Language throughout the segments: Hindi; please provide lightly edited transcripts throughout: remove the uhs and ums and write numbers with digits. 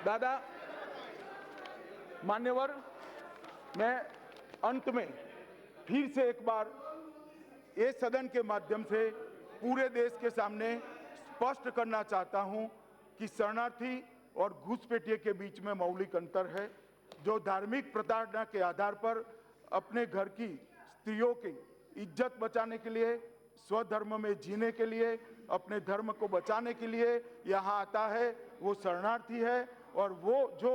दादा मान्यवर, मैं अंत में फिर से एक बार ये सदन के माध्यम से पूरे देश के सामने स्पष्ट करना चाहता हूं कि शरणार्थी और घुसपैठिए के बीच में मौलिक अंतर है। जो धार्मिक प्रताड़ना के आधार पर अपने घर की स्त्रियों की इज्जत बचाने के लिए, स्वधर्म में जीने के लिए, अपने धर्म को बचाने के लिए यहाँ आता है, वो शरणार्थी है। और वो जो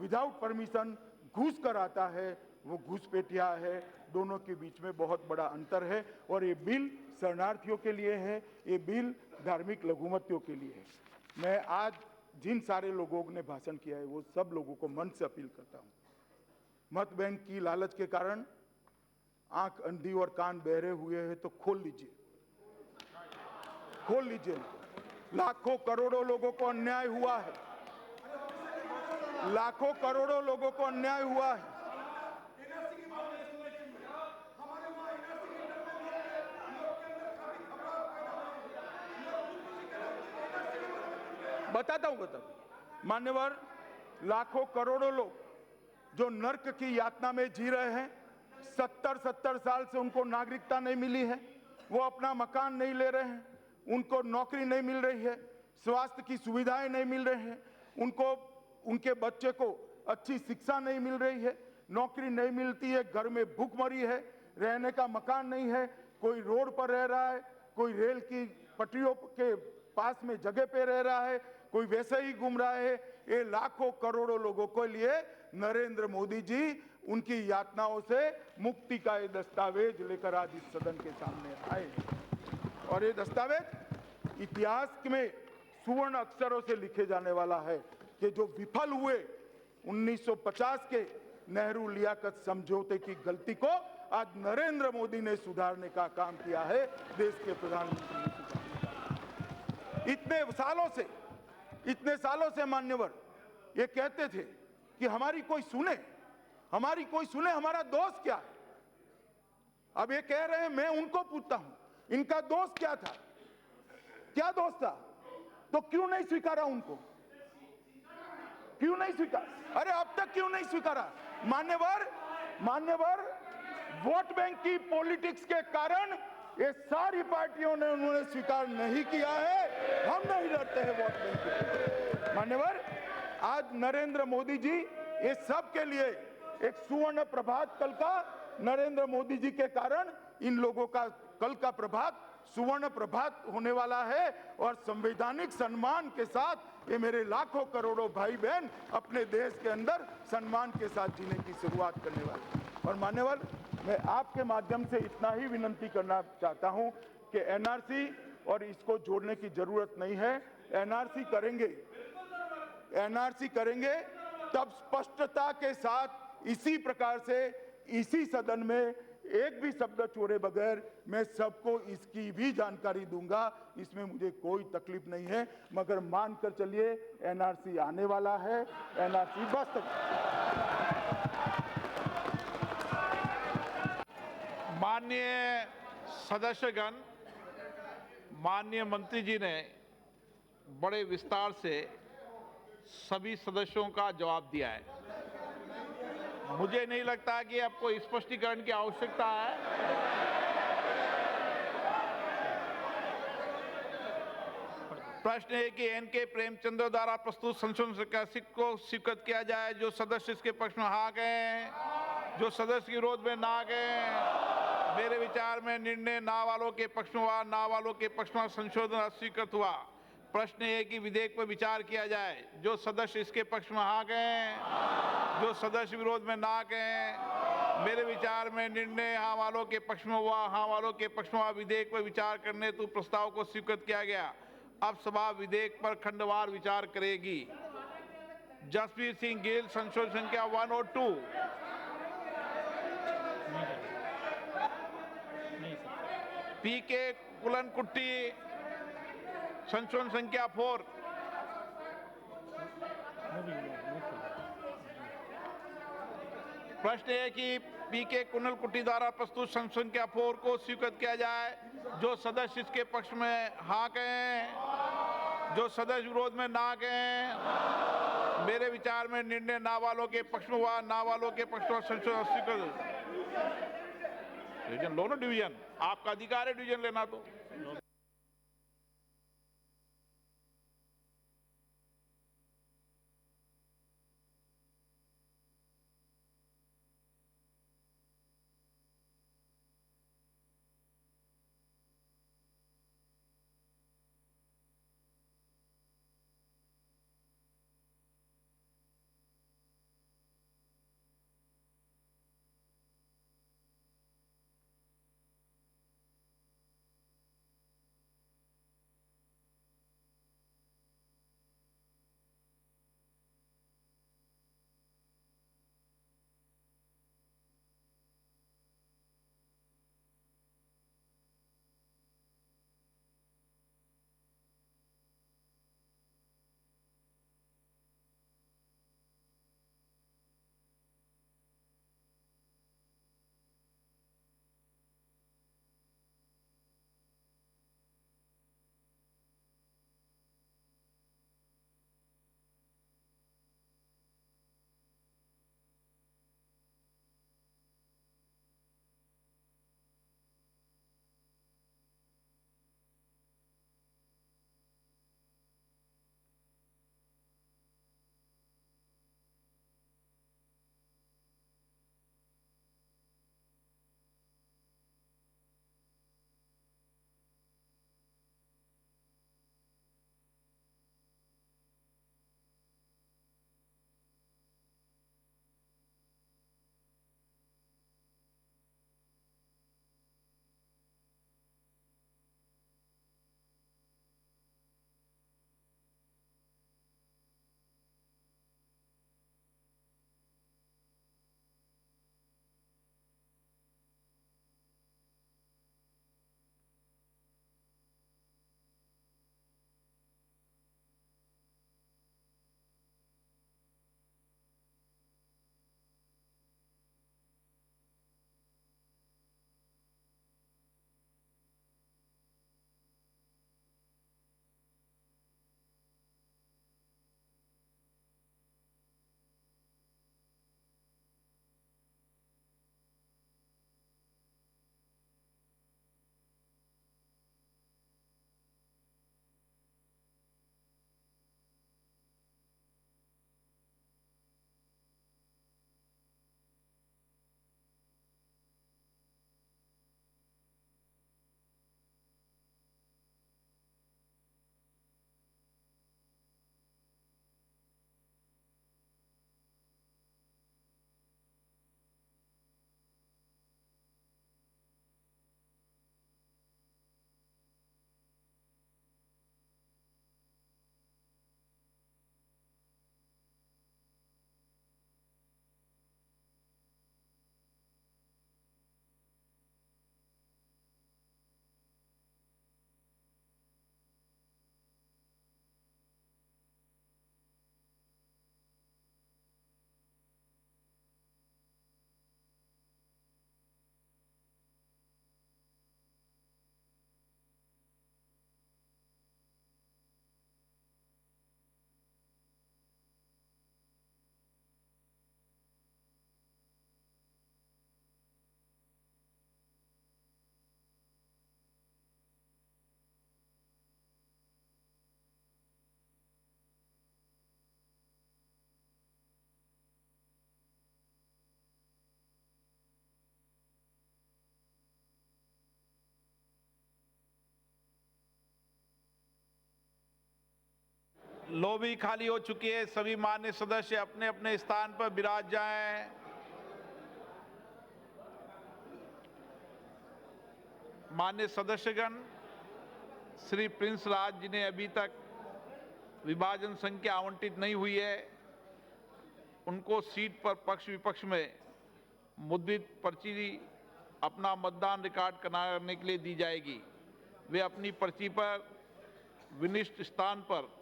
विदाउट परमिशन घुस कर आता है वो घुसपैठिया है। दोनों के बीच में बहुत बड़ा अंतर है और ये बिल शरणार्थियों के लिए है, ये बिल धार्मिक लघुमतियों के लिए है। मैं आज जिन सारे लोगों ने भाषण किया है वो सब लोगों को मन से अपील करता हूँ, मत बैंक की लालच के कारण आंख अंधी और कान बहरे हुए हैं तो खोल लीजिए, खोल लीजिए। लाखों करोड़ों लोगों को अन्याय हुआ है, लाखों करोड़ों लोगों को अन्याय हुआ है। बताता हूं मान्यवर, लाखों करोड़ों लोग जो नर्क की यातना में जी रहे हैं, 70 साल से उनको नागरिकता नहीं मिली है, वो अपना मकान नहीं ले रहे हैं, उनको नौकरी नहीं मिल रही है, स्वास्थ्य की सुविधाएं नहीं मिल रही हैं, उनको उनके बच्चे को अच्छी शिक्षा नहीं मिल रही है, नौकरी नहीं मिलती है, घर में भूखमरी है, रहने का मकान नहीं है, कोई रोड पर रह रहा है, कोई रेल की पटरियों के पास में जगह पे रह रहा है, कोई वैसे ही घूम रहा है। ये लाखों करोड़ों लोगों के लिए नरेंद्र मोदी जी उनकी यातनाओं से मुक्ति का ये दस्तावेज लेकर आज इस सदन के सामने आए और ये दस्तावेज इतिहास में सुवर्ण अक्षरों से लिखे जाने वाला है कि जो विफल हुए 1950 के नेहरू लियाकत समझौते की गलती को आज नरेंद्र मोदी ने सुधारने का काम किया है। देश के प्रधानमंत्री ने इतने सालों से मान्यवर ये कहते थे कि हमारी कोई सुने, हमारा दोष क्या है। अब ये कह रहे हैं, मैं उनको पूछता हूं इनका दोष क्या था, क्या दोष था, तो क्यों नहीं स्वीकारा उनको, क्यों नहीं स्वीकारा? अरे अब तक क्यों नहीं स्वीकारा? मान्यवर वोट बैंक की पॉलिटिक्स के कारण ये सारी पार्टियों ने उन्होंने स्वीकार नहीं किया है। हम नहीं डरते हैं वोट बैंक के। मान्यवर, आज नरेंद्र मोदी जी ये सब के लिए एक सुवर्ण प्रभात कल का नरेंद्र मोदी जी के कारण इन लोगों का कल का प्रभात सुवर्ण प्रभात होने वाला है और संवैधानिक सम्मान के साथ ये मेरे लाखों करोड़ों भाई बहन अपने देश के अंदर सम्मान के साथ जीने की शुरुआत करने वाले हैं। और मान्यवर, मैं आपके माध्यम से इतना ही विनती करना चाहता हूं कि एनआरसी और इसको जोड़ने की जरूरत नहीं है। एनआरसी करेंगे तब स्पष्टता के साथ इसी प्रकार से इसी सदन में एक भी शब्द छोड़े बगैर मैं सबको इसकी भी जानकारी दूंगा। इसमें मुझे कोई तकलीफ नहीं है, मगर मानकर चलिए एनआरसी आने वाला है, एनआरसी वास्तव। माननीय सदस्यगण, माननीय मंत्री जी ने बड़े विस्तार से सभी सदस्यों का जवाब दिया है। मुझे नहीं लगता कि आपको स्पष्टीकरण की आवश्यकता है। प्रश्न है कि एन.के. प्रेमचंद्र द्वारा प्रस्तुत संशोधन को स्वीकृत किया जाए। जो सदस्य इसके पक्ष में हाँ गए, जो सदस्य विरोध में ना गए। मेरे विचार में निर्णय ना वालों के पक्ष में हुआ, ना वालों के पक्ष में संशोधन अस्वीकृत हुआ। प्रश्न है कि विधेयक पर विचार किया जाए। जो सदस्य इसके पक्ष में हाँ गए, जो सदस्य विरोध में ना गए। मेरे विचार में निर्णय हाँ वालों के पक्ष में हुआ, हाँ वालों के पक्ष में हुआ। विधेयक पर विचार करने हेतु प्रस्ताव को स्वीकृत किया गया। अब सभा विधेयक पर खंडवार विचार करेगी। जसवीर सिंह गिल संशोधन संख्या 102, पी.के. कुलनकुट्टी संशोधन संख्या 4, प्रश्न है कि पी.के. कुलनकुट्टी द्वारा प्रस्तुत संशोधन संख्या 4 को स्वीकृत किया जाए। जो सदस्य इसके पक्ष में हाँ कहें, जो सदस्य विरोध में ना कहें। मेरे विचार में निर्णय ना वालों के पक्ष में हुआ, ना वालों के पक्ष में संशोधन डिवीजन लो ना, डिवीजन आपका अधिकार है डिवीजन लेना। तो लॉबी खाली हो चुकी है। सभी मान्य सदस्य अपने अपने स्थान पर विराज जाएं। मान्य सदस्यगण, श्री प्रिंस राज जिन्हें अभी तक विभाजन संख्या आवंटित नहीं हुई है, उनको सीट पर पक्ष विपक्ष में मुद्रित पर्ची अपना मतदान रिकॉर्ड कराने के लिए दी जाएगी। वे अपनी पर्ची पर विनिष्ट स्थान पर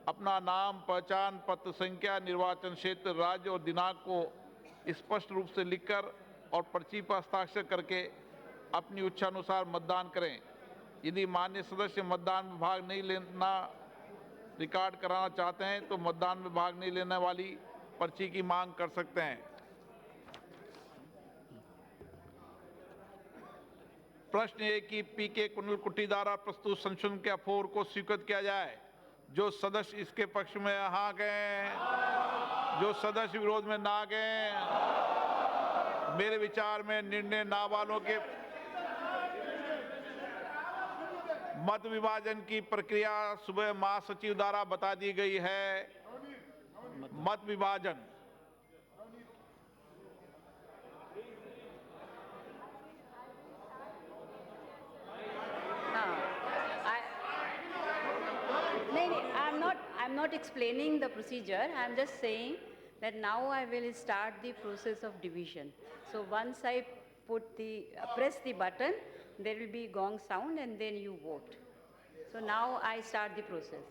अपना नाम, पहचान पत्र संख्या, निर्वाचन क्षेत्र, राज्य और दिनांक को स्पष्ट रूप से लिखकर और पर्ची पर हस्ताक्षर करके अपनी इच्छानुसार मतदान करें। यदि मान्य सदस्य मतदान में भाग नहीं लेना रिकॉर्ड कराना चाहते हैं तो मतदान में भाग नहीं लेने वाली पर्ची की मांग कर सकते हैं। प्रश्न है कि पीके कुनिल कुट्टी द्वारा प्रस्तुत संशोधन संख्या 4 को स्वीकृत किया जाए। जो सदस्य इसके पक्ष में हाँ कहें, जो सदस्य विरोध में ना कहें। मेरे विचार में निर्णय ना वालों के मत विभाजन की प्रक्रिया सुबह महासचिव द्वारा बता दी गई है। मत विभाजन I'm not explaining the procedure. I'm just saying that now I will start the process of division. So once I press the button, there will be gong sound and then you vote. So now I start the process.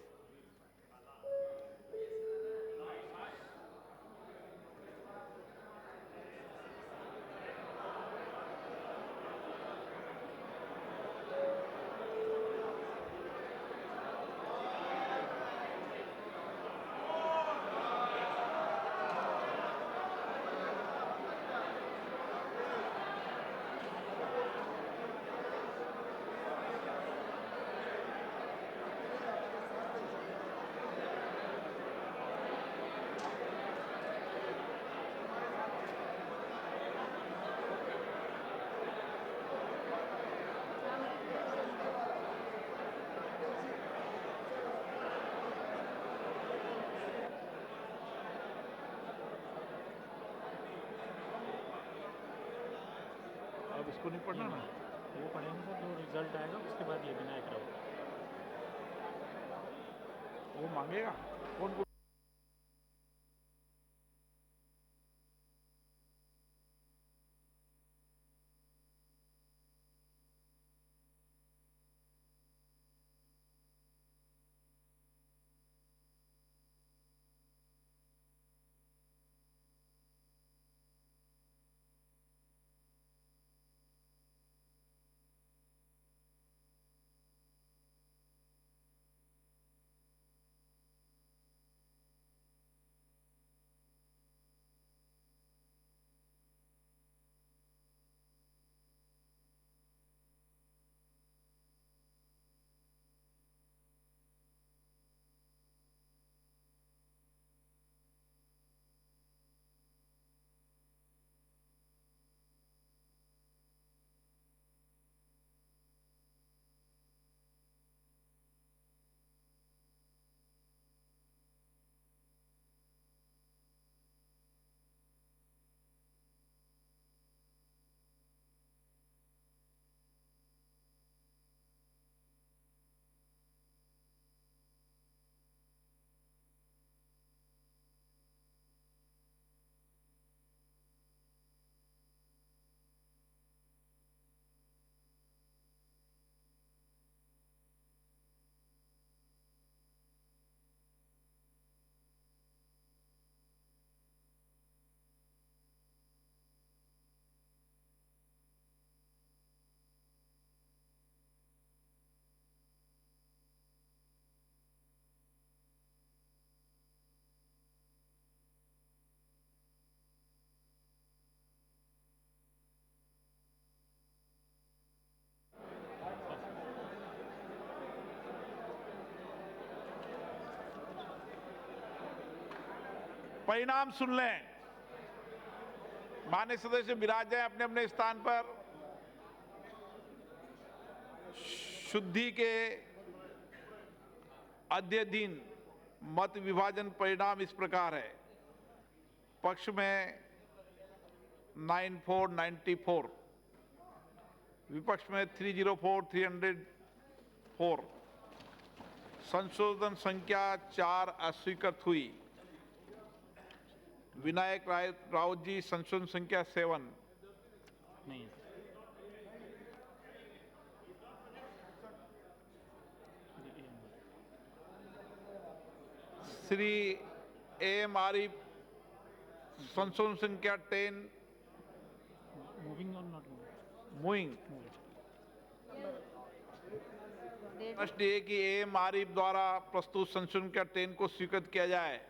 अब इसको नहीं पढ़ना ना, वो पढ़ेंगे सर, जो रिजल्ट आएगा उसके बाद ये विनायक राउत वो मांगेगा कौन को? परिणाम सुन लें। मान्य सदस्य विराज जाएं अपने अपने स्थान पर। शुद्धि के अध्ययन मत विभाजन परिणाम इस प्रकार है। पक्ष में 9494, विपक्ष में 304 संशोधन संख्या 4 अस्वीकृत हुई। विनायक राउत जी संशोधन संख्या 7 नहीं है। श्री एम आरिफ संशोधन संख्या 10 मूविंग और नॉट मूविंग। There दीजिए। प्रश्न ये कि एम आरिफ द्वारा प्रस्तुत संशोधन का 10 को स्वीकृत किया जाए।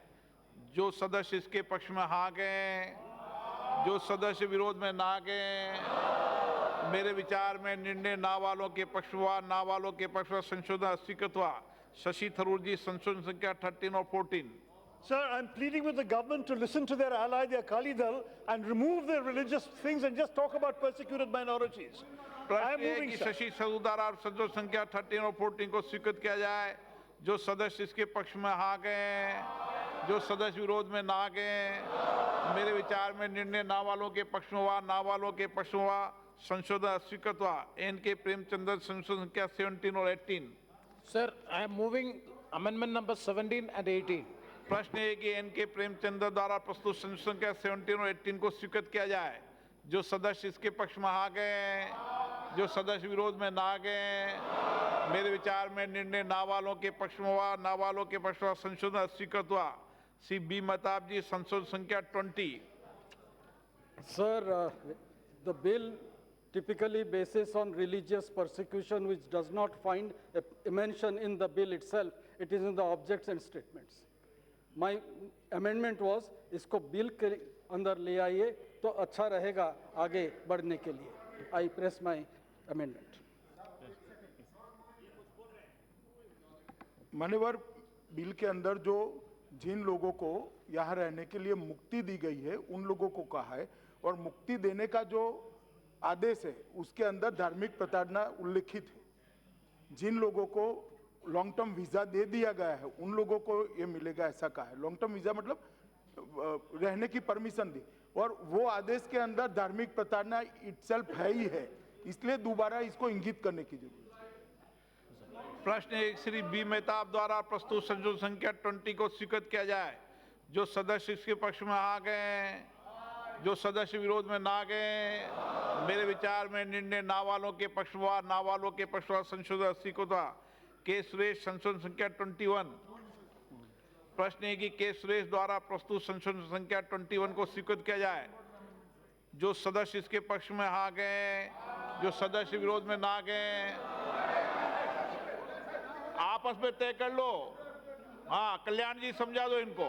जो सदस्य इसके पक्ष में हाँ कहें, जो सदस्य विरोध में ना कहें, मेरे विचार में निर्णय ना वालों के पक्ष हुआ, ना वालों के पक्ष में संशोधन अस्वीकृत हुआ। शशि थरूर जी, संशोधन संख्या 13 और 14। Sir, I'm pleading with the government to listen to their ally, the Akali Dal, and remove their religious things and just talk about persecuted minorities. I प्रश्न am ये है moving, कि sir. शशि थरूर द्वारा संशोधन संख्या 13 और 14 को स्वीकृत किया जाए। जो सदस्य इसके पक्ष में हाँ कहें, जो सदस्य विरोध में ना कहें, मेरे विचार में निर्णय ना वालों के पक्ष में हुआ, ना वालों के पक्ष में हुआ। संशोधन अस्वीकृत हुआ। एन के प्रेमचंद्र, संशोधन संख्या 17 और 18। Sir, I am moving amendment number 17 and 18. प्रश्न है कि एन के प्रेमचंद्र द्वारा प्रस्तुत संशोधन संख्या 17 और 18 को स्वीकृत किया जाए। जो सदस्य इसके पक्ष में हाँ गए, जो सदस्य विरोध में ना गए, मेरे विचार में निर्णय ना वालों के पक्ष में हुआ, ना वालों के पक्ष में संशोधन अस्वीकृत हुआ। सी बी महताब जी, संशोधन संख्या 20। Sir, the bill typically bases on religious persecution which does not find a mention in the bill itself. It is in the objects and statements. My amendment was इसको bill के अंदर ले आइए तो अच्छा रहेगा आगे बढ़ने के लिए. I press my amendment. मान्यवर, बिल के अंदर जो जिन लोगों को यहाँ रहने के लिए मुक्ति दी गई है उन लोगों को कहा है, और मुक्ति देने का जो आदेश है उसके अंदर धार्मिक प्रताड़ना उल्लिखित है। जिन लोगों को लॉन्ग टर्म वीजा दे दिया गया है उन लोगों को ये मिलेगा, ऐसा कहा है। लॉन्ग टर्म वीजा मतलब रहने की परमिशन दी, और वो आदेश के अंदर धार्मिक प्रताड़ना इटसेल्फ है ही है, इसलिए दोबारा इसको इंगित करने की जरूरत है। प्रश्न एक श्री बी मेहताब द्वारा प्रस्तुत संशोधन संख्या 20 को स्वीकृत किया जाए। जो सदस्य इसके पक्ष में आ गए, जो सदस्य विरोध में ना गए, मेरे विचार में निर्णय ना वालों के पक्ष हुआ, ना वालों के पक्ष हुआ। संशोधन स्वीकृत हुआ। के सुरेश, संशोधन संख्या 21। प्रश्न है कि के सुरेश द्वारा प्रस्तुत संशोधन संख्या 21 को स्वीकृत किया जाए। जो सदस्य इसके पक्ष में हाँ गए, जो सदस्य विरोध में ना गए, आपस में तय कर लो। हाँ, कल्याण जी समझा दो इनको।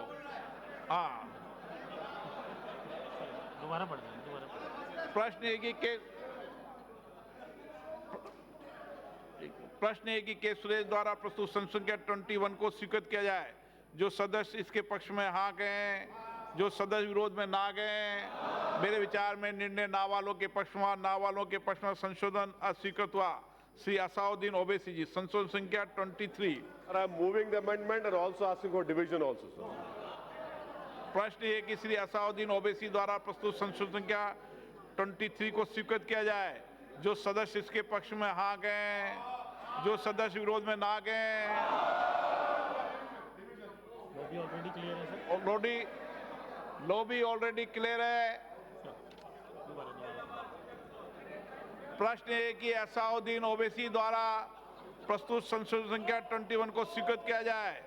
हाँ, दोबारा पढ़ दें, दोबारा पढ़ दें। प्रश्न है कि के सुरेश द्वारा प्रस्तुत संशोधन संख्या 21 को स्वीकृत किया जाए। जो सदस्य इसके पक्ष में हाँ गए, जो सदस्य विरोध में ना गए, मेरे विचार में निर्णय ना वालों के पक्ष में, ना वालों के पक्ष में। संशोधन अस्वीकृत हुआ। श्री असाउद्दीन ओवैसी जी, संशोधन संख्या 23। I am moving the amendment and also asking for division also, sir. प्रश्न ये कि श्री असाउद्दीन ओवैसी द्वारा प्रस्तुत संशोधन संख्या 23 को स्वीकृत किया जाए। जो सदस्य इसके पक्ष में हाँ गए, जो सदस्य विरोध में ना गए, लॉबी ऑलरेडी क्लियर है सर। लॉबी ऑलरेडी क्लियर है। दोबारा दोबारा प्रश्न है कि असाउद्दीन ओवैसी द्वारा प्रस्तुत संशोधन संख्या 21 को स्वीकृत किया जाए।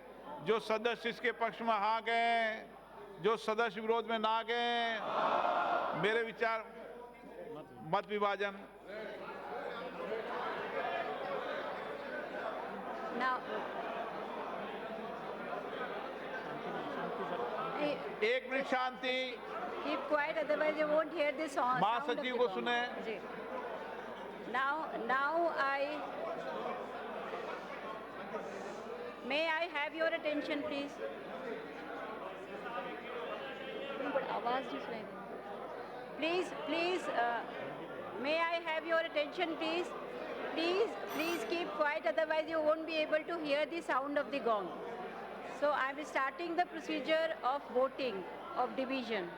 जो सदस्य इसके पक्ष में हाँ गए, जो सदस्य विरोध में ना गए, मेरे विचार मत विभाजन। Now, एक minute Shanti. keep quiet, otherwise you won't hear this sound. महासचिव को सुने। जी. Now may I have your attention, please? आवाज नहीं सुनाई दे रही। Please, may I have your attention, please? Please keep quiet, otherwise you won't be able to hear the sound of the gong. So I am starting the procedure of voting of division.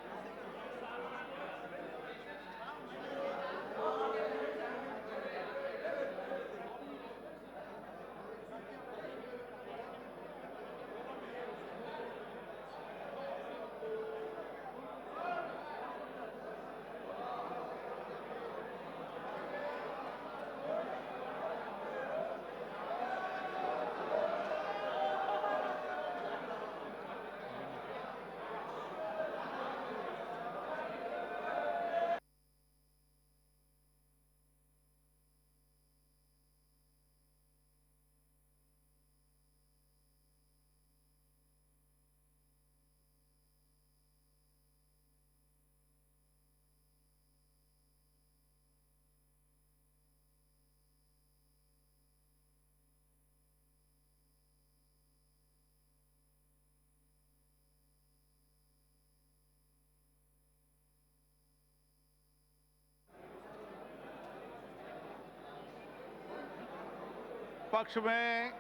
पक्ष में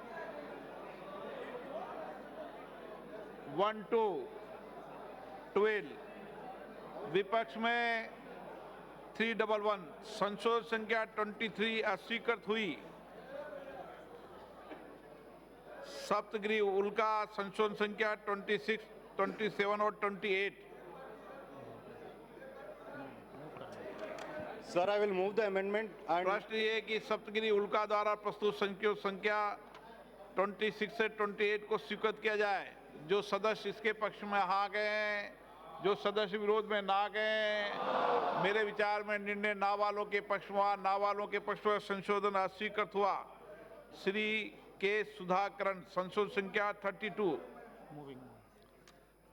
1, 2, 12, विपक्ष में 311, संशोधन संख्या 23 अस्वीकृत हुई। सप्तगिरी उल्का संशोधन संख्या 26, 27 और 28। Sir, I will move the amendment and प्रश्न ये है कि सप्तगिरी उल्का द्वारा प्रस्तुत संख्या 26 से 28 को स्वीकृत किया जाए। जो सदस्य इसके पक्ष में हाँ गए, जो सदस्य विरोध में ना गए, मेरे विचार में निर्णय ना वालों के पक्ष में, ना वालों के पक्ष में संशोधन अस्वीकृत हुआ। श्री के सुधाकरण संशोधन संख्या 32।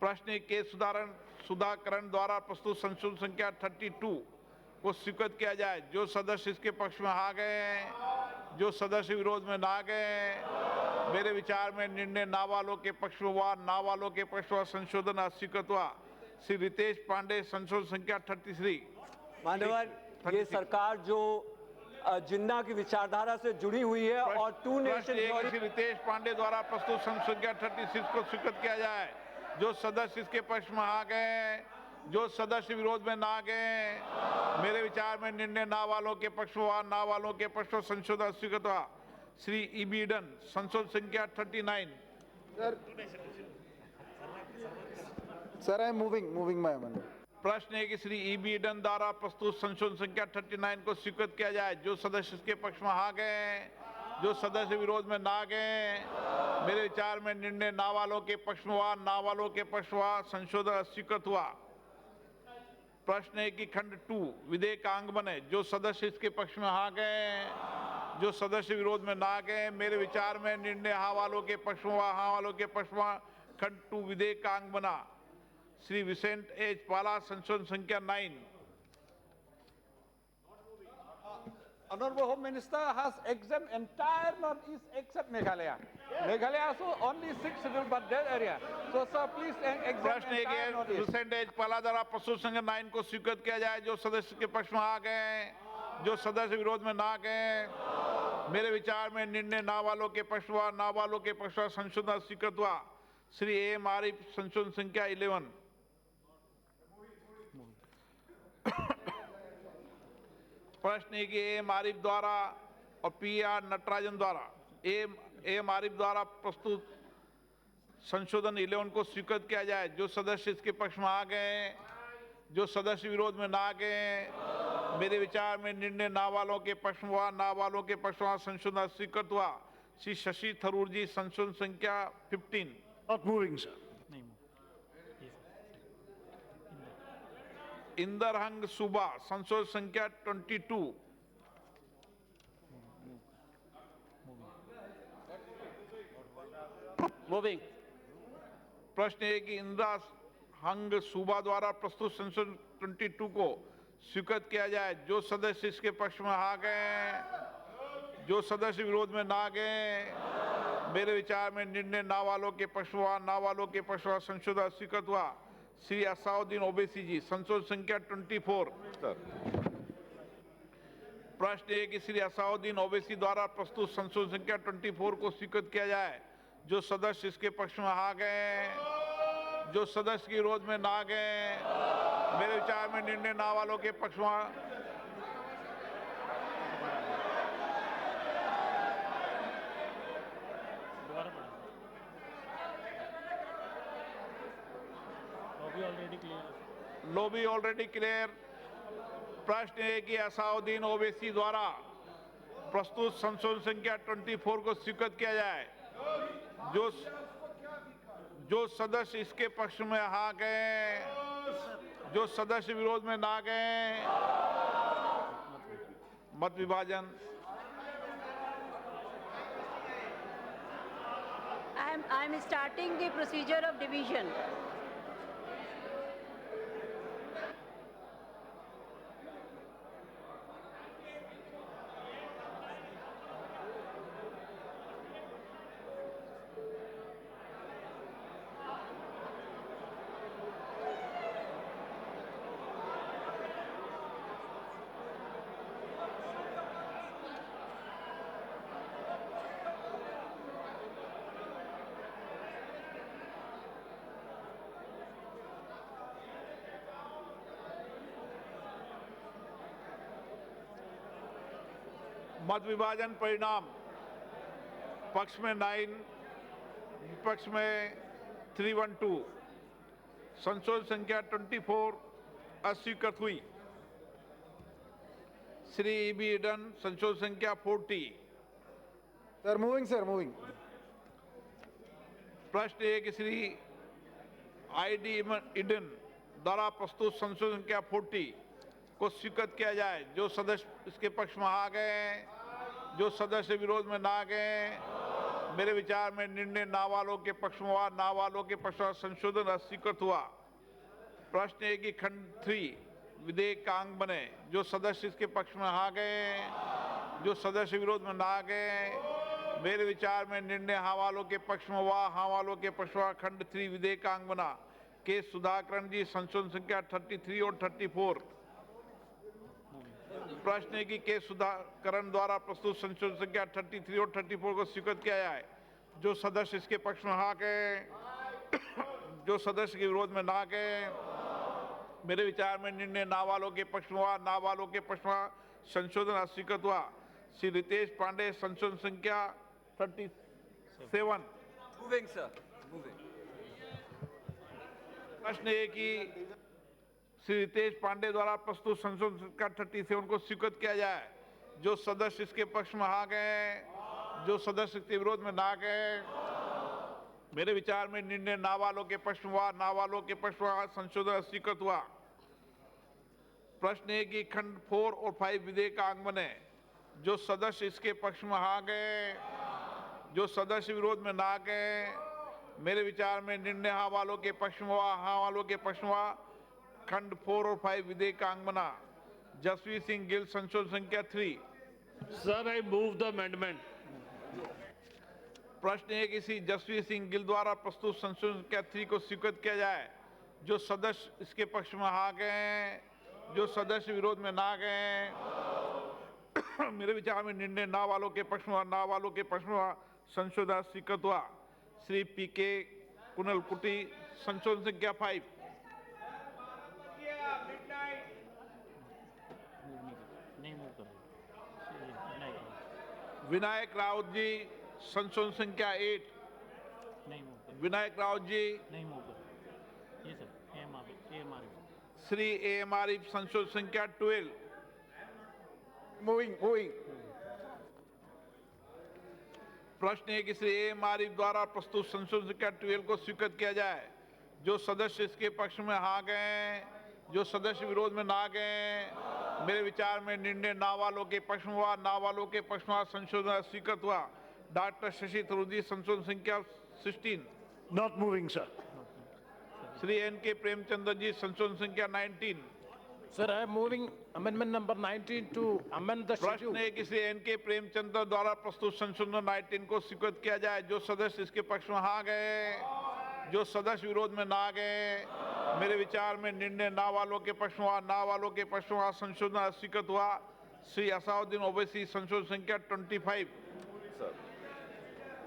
प्रश्न के सुधाकरण द्वारा प्रस्तुत संशोधन संख्या 32 को स्वीकृत किया जाए। जो सदस्य इसके पक्ष में हाँ गए, जो सदस्य विरोध में ना गए, मेरे विचार में निर्णय ना वालों के पक्ष में हुआ, ना वालों के पक्ष में संशोधन अस्वीकृत हुआ। श्री रितेश पांडे संशोधन संख्या 33। मान्यवर, ये सरकार जो जिन्ना की विचारधारा से जुड़ी हुई है और टू नेशन श्री रितेश पांडे द्वारा प्रस्तुत संशोधन संख्या 36 को स्वीकृत किया जाए। जो सदस्य इसके पक्ष में हाँ गए, जो सदस्य विरोध में ना गए, मेरे विचार में निर्णय ना वालों के पक्ष में हुआ, ना वालों के पक्ष में संशोधन स्वीकृत हुआ। श्री ईबीडन संशोधन संख्या 39। sir, I am moving my amendment. प्रश्न है कि श्री ईबीडन द्वारा प्रस्तुत संशोधन संख्या 39 को स्वीकृत किया जाए। जो सदस्य इसके पक्ष में हाँ गए, जो सदस्य विरोध में ना गए, मेरे विचार में निर्णय ना वालों के पक्ष में हुआ, ना वालों के पक्ष में हुआ, संशोधन स्वीकृत हुआ। प्रश्न है कि खंड 2 विधेयक का अंग बने। जो सदस्य इसके पक्ष में हाँ गए, जो सदस्य विरोध में ना गए, मेरे विचार में निर्णय हाँ वालों के पक्ष में हुआ, हाँ वालों के पक्ष में खंड 2 विधेयक का अंग बना। श्री विसेंट एच पाला संशोधन संख्या 9। Honorable Home Minister has exempt entire northeast except Meghalaya. Meghalaya also only 6 scheduled but that area. So sir, please exempt प्रश्न है entire कि northeast. विसेंट एच पाला द्वारा प्रस्तुत संख्या 9 को स्वीकृत किया जाए। जो सदस्य के पक्ष में आ गए, जो सदस्य विरोध में ना गए, मेरे विचार में निर्णय ना वालों के पक्ष हुआ, ना वालों के पक्ष हुआ, संशोधन स्वीकृत हुआ। श्री ए आरिफ संशोधन संख्या 11। प्रश्न है कि ए आरिफ द्वारा और पी आर नटराजन द्वारा ए आरिफ द्वारा प्रस्तुत संशोधन 11 को स्वीकृत किया जाए। जो सदस्य इसके पक्ष में आ गए, जो सदस्य विरोध में ना गए, मेरे विचार में निर्णय ना वालों के पक्ष में हुआ, ना वालों के पक्ष में संशोधन स्वीकृत हुआ। श्री शशि थरूर जी संशोधन संख्या 15। Not moving, sir. इंदरहंग सूबा संशोधन संख्या 22। मूविंग। प्रश्न है कि इंदरहंग सूबा द्वारा प्रस्तुत संशोधन 22 को स्वीकृत किया जाए। जो सदस्य इसके पक्ष में आ गए, जो सदस्य विरोध में ना गए, मेरे विचार में निर्णय ना वालों के पक्ष हुआ, ना वालों के पक्ष हुआ, संशोधन स्वीकृत हुआ। श्री असाउद्दीन ओवैसी जी संशोधन संख्या 24। प्रश्न है कि श्री असाउद्दीन ओवैसी द्वारा प्रस्तुत संशोधन संख्या 24 को स्वीकृत किया जाए। जो सदस्य इसके पक्ष में आ गए, जो सदस्य के विरोध में ना गए, मेरे विचार में निर्णय ना वालों के पक्ष में लॉबी ऑलरेडी क्लियर। प्रश्न है कि असाउद्दीन ओवैसी द्वारा प्रस्तुत संशोधन संख्या 24 को स्वीकृत किया जाए। जो सदस्य इसके पक्ष में हाँ गए, जो सदस्य विरोध में ना गए, मत विभाजन। I'm starting the procedure of division. मत विभाजन परिणाम पक्ष में 9, विपक्ष में 312। संशोधन संख्या 24 अस्वीकृत हुई। श्री ईबी ईडन संशोधन संख्या 40। Sir, moving, sir, moving. प्रश्न है कि श्री ID ईडन द्वारा प्रस्तुत संशोधन संख्या 40 को स्वीकृत किया जाए। जो सदस्य इसके पक्ष में आ गए, जो सदस्य विरोध में ना गए, मेरे विचार में निर्णय ना वालों के पक्ष में हुआ, ना वालों के पक्ष में संशोधन अस्वीकृत हुआ। प्रश्न है कि खंड 3 विधेयक का अंग बने। जो सदस्य इसके पक्ष में आ गए, जो सदस्य विरोध में ना गए, मेरे विचार में निर्णय हाँ वालों के पक्ष में हुआ, हाँ वालों के पक्ष में हुआ। खंड 3 विधेयक का अंग बना। के सुधाकरण जी संशोधन संख्या 33 और 34। प्रश्न है कि के सुधाकरण द्वारा प्रस्तुत संशोधन संख्या 33 और 34 को स्वीकृत किया जाए। जो सदस्य इसके पक्ष में हाँ गए, जो सदस्य के विरोध में ना गए, मेरे विचार में निर्णय ना वालों के पक्ष में हुआ, ना वालों के पक्ष में संशोधन अस्वीकृत हुआ। श्री रितेश पांडे संशोधन संख्या 37। Moving sir, moving. प्रश्न है कि श्री रितेश पांडे द्वारा प्रस्तुत संशोधन संख्या 37 को स्वीकृत किया जाए। जो सदस्य इसके पक्ष में आ गए, जो सदस्य इसके विरोध में ना गए, मेरे विचार में निर्णय ना वालों के पक्ष में हुआ, ना वालों के पक्ष में संशोधन अस्वीकृत हुआ। प्रश्न है कि खंड 4 और 5 विधेयक का अंग बने। जो सदस्य इसके पक्ष में आ गए, जो सदस्य विरोध में ना गए, मेरे विचार में निर्णय हाँ वालों के पक्ष में हुआ, हाँ वालों के पक्ष में हुआ। खंड 4 और 5 विधेयक का अंग बना। जसवीर सिंह गिल संशोधन संख्या 3। Sir, I move the amendment. प्रश्न है कि श्री जसवीर सिंह गिल द्वारा प्रस्तुत संशोधन संख्या 3 को स्वीकृत किया जाए। जो सदस्य इसके पक्ष में आ गए, जो सदस्य विरोध में ना गए, मेरे विचार में निर्णय ना वालों के पक्ष में हुआ, ना वालों के पक्ष में संशोधन स्वीकृत हुआ। श्री पीके कुनल कुटी संशोधन संख्या 5। नहीं मूव करो। विनायक राउत जी संशोधन संख्या 8। नहीं मूव करो। विनायक राउत जी। नहीं मूव करो। ये सर AMR श्री AMR संशोधन संख्या 12। Moving, moving. प्रश्न है कि श्री AMR द्वारा प्रस्तुत संशोधन संख्या 12 को स्वीकृत किया जाए। जो सदस्य इसके पक्ष में हाँ गए, जो सदस्य विरोध में ना गए, मेरे विचार में निर्णय ना वालों के पक्ष में हुआ, ना वालों के पक्ष में संशोधन स्वीकृत हुआ। डॉक्टर शशि थरूर जी संशोधन संख्या 16। Not moving, sir. Shri NK Premchandra ji संशोधन संख्या 19। Sir, I am moving amendment number 19 to amend the schedule. प्रश्न है कि श्री NK प्रेमचंद्र द्वारा प्रस्तुत संशोधन 19 को स्वीकृत किया जाए। जो सदस्य इसके पक्ष में हाँ गए, जो सदस्य विरोध में ना गए, मेरे विचार में निर्णय ना वालों के पक्ष में हुआ, ना वालों के पक्ष में संशोधन स्वीकृत हुआ। श्री असाउद्दीन ओवैसी संशोधन संख्या 25।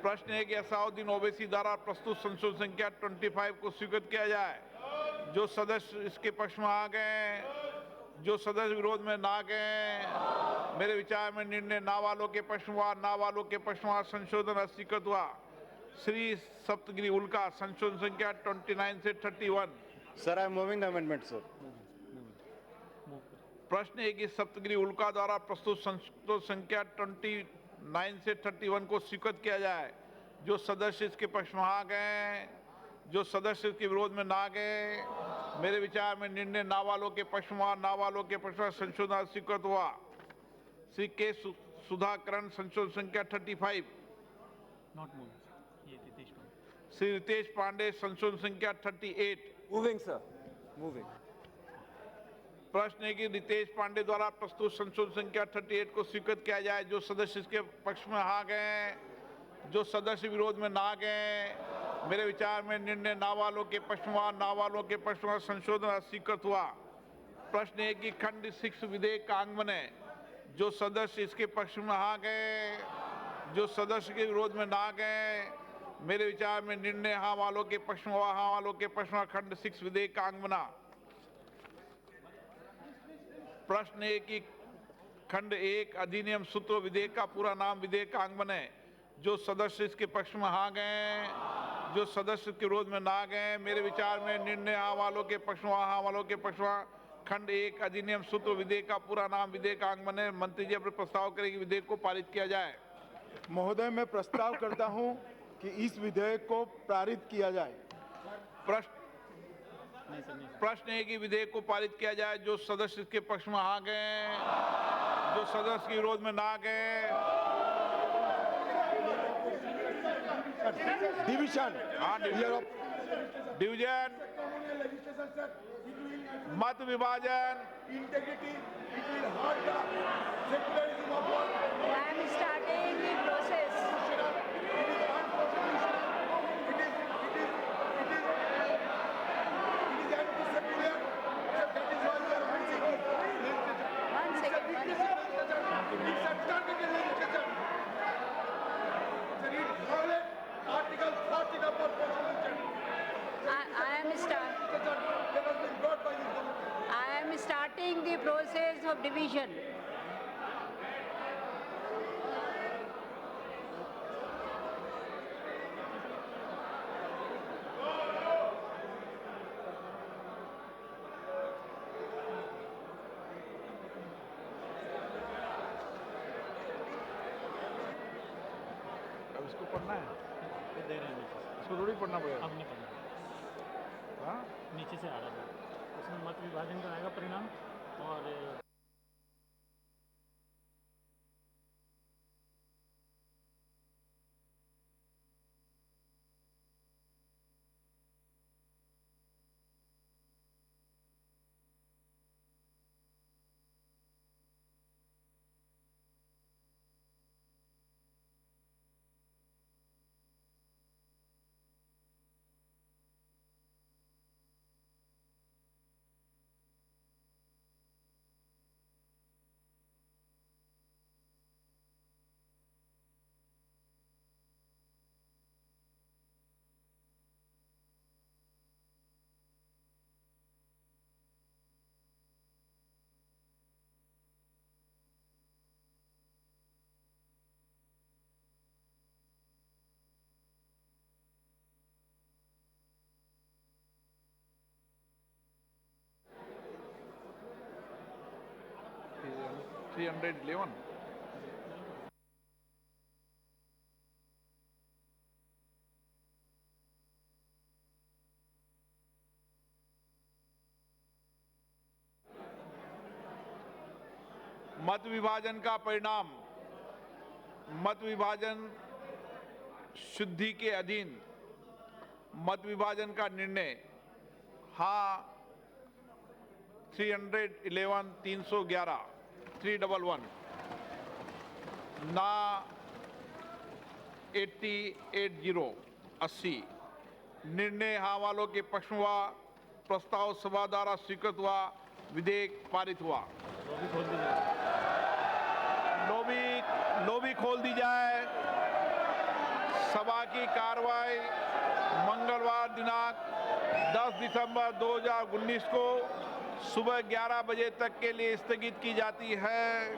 प्रश्न है कि असाउद्दीन ओवैसी द्वारा प्रस्तुत संशोधन संख्या 25 को स्वीकृत किया जाए। जो सदस्य इसके पक्ष में आ गए, जो सदस्य विरोध में ना गए, मेरे विचार में निर्णय ना वालों के पक्ष में हुआ, ना वालों के पक्ष में संशोधन स्वीकृत हुआ। श्री सप्तगिरी उल्का संशोधन संख्या 29 से 31। Sir, I am moving the amendment, sir. प्रश्न है कि सप्तगिरी उल्का द्वारा प्रस्तुत संशोधन संख्या 29 से 31 को स्वीकृत किया जाए। जो सदस्य इसके पक्ष में आ गए, जो सदस्य इसके विरोध में ना गए, मेरे विचार में निर्णय ना वालों के पक्ष में हुआ, ना वालों के पक्ष में संशोधन स्वीकृत हुआ। श्री के सुधाकरण संशोधन संख्या 35। Not moving. ये रितेश पांडे। श्री रितेश पांडे संशोधन संख्या 38। Moving sir, moving. प्रश्न है कि रितेश पांडे द्वारा प्रस्तुत संशोधन संख्या 38 को स्वीकृत किया जाए। जो सदस्य इसके पक्ष में आ गए, जो सदस्य विरोध में ना गए, मेरे विचार में निर्णय ना वालों के पक्ष में, ना वालों के पक्ष में संशोधन स्वीकृत हुआ। प्रश्न है कि खंड 6 विधेयक का अंग बने। जो सदस्य इसके पक्ष में आ गए, जो सदस्य के विरोध में ना गए, मेरे विचार में निर्णय हाँ वालों के पक्ष में, हाँ वालों के पक्ष में खंड 6 विधेयक का अंग बना। प्रश्न है कि खंड 1 अधिनियम सूत्र विधेयक का पूरा नाम विधेयकांग बने। जो सदस्य इसके पक्ष में हाँ गए, जो सदस्य के विरोध में ना गए, मेरे विचार में निर्णय हाँ वालों के पक्ष में हाँ वालों के पक्ष में खंड 1 अधिनियम सूत्र विधेयक का पूरा नाम विधेयकांग बने। मंत्री जी अपने प्रस्ताव करें कि विधेयक को पारित किया जाए। महोदय, मैं प्रस्ताव करता हूं कि इस विधेयक को पारित किया जाए। प्रश्न है कि विधेयक को पारित किया जाए। जो सदस्य इसके पक्ष में हाँ गए, जो सदस्य के विरोध में ना गए। डिवीजन डिवीजन, मत विभाजन, I am starting the process. One second. I am starting the process of division. अब इसको पढ़ना है, दे रहे हैं नीचे इसको थोड़ी पढ़ना से। पड़ेगा। अब नहीं पढ़ना, हाँ? नीचे से आ रहा है। उसमें मत विभाजन का आएगा परिणाम और थ्री 311। मत विभाजन का परिणाम, मत विभाजन शुद्धि के अधीन मत विभाजन का निर्णय हाँ 311 311 311 ना 80 निर्णय हाँ वालों के पक्ष में हुआ। प्रस्ताव सभा द्वारा स्वीकृत हुआ। विधेयक पारित हुआ। लॉबी खोल दी जाए। सभा की कार्रवाई मंगलवार दिनांक 10 दिसंबर 2019 को सुबह 11 बजे तक के लिए स्थगित की जाती है।